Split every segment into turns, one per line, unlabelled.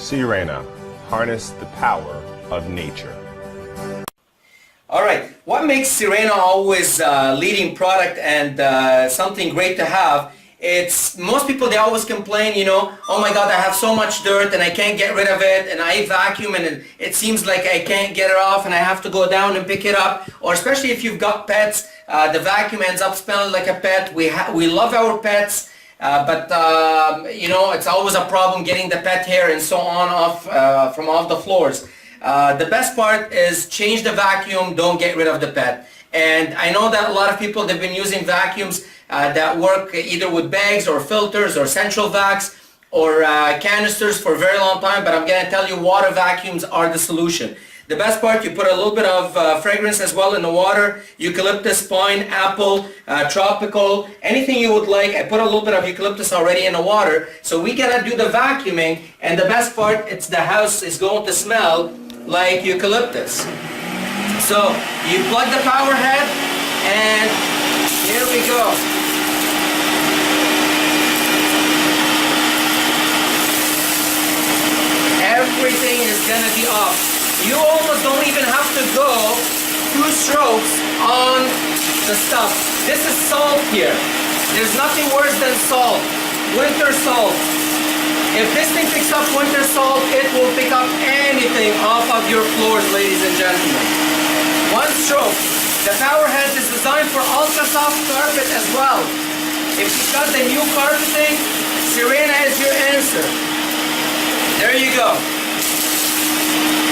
Sirena, harness the power of nature.
All right, what makes Sirena always leading product and something great to have? It's most people, they always complain, you know, oh my God, I have so much dirt and I can't get rid of it, and I vacuum and it seems like I can't get it off and I have to go down and pick it up. Or especially if you've got pets, the vacuum ends up smelling like a pet. We love our pets, but you know, it's always a problem getting the pet hair and so on off from off the floors. The best part is change the vacuum, don't get rid of the pet. And I know that a lot of people, they've been using vacuums that work either with bags or filters or central vacs or canisters for a very long time, but I'm going to tell you water vacuums are the solution. The best part, you put a little bit of fragrance as well in the water, eucalyptus, pine, apple, tropical, anything you would like. I put a little bit of eucalyptus already in the water, so we gotta do the vacuuming, and the best part, it's the house is going to smell like eucalyptus. So you plug the power head, and here we go. Everything is gonna be off. You almost don't even have to go 2 strokes on the stuff. This is salt here. There's nothing worse than salt. Winter salt. If this thing picks up winter salt, it will pick up anything off of your floors, ladies and gentlemen. 1 stroke. The power head is designed for ultra soft carpet as well. If you've got the new carpeting, Sirena is your answer. There you go.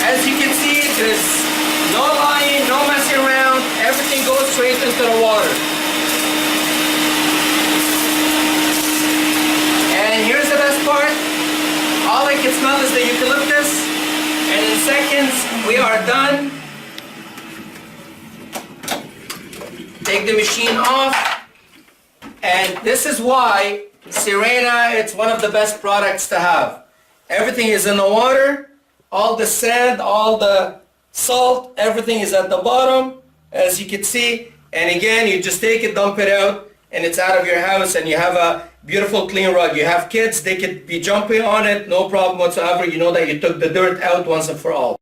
As you can see, there's no lying, no messing around. Everything goes straight into the water. And here's the best part. All I can smell is the eucalyptus. And in seconds, we are done. Take the machine off. And this is why Sirena, it's one of the best products to have. Everything is in the water. All the sand, all the salt, everything is at the bottom, as you can see. And again, you just take it, dump it out, and it's out of your house, and you have a beautiful clean rug. You have kids, they could be jumping on it, no problem whatsoever. You know that you took the dirt out once and for all.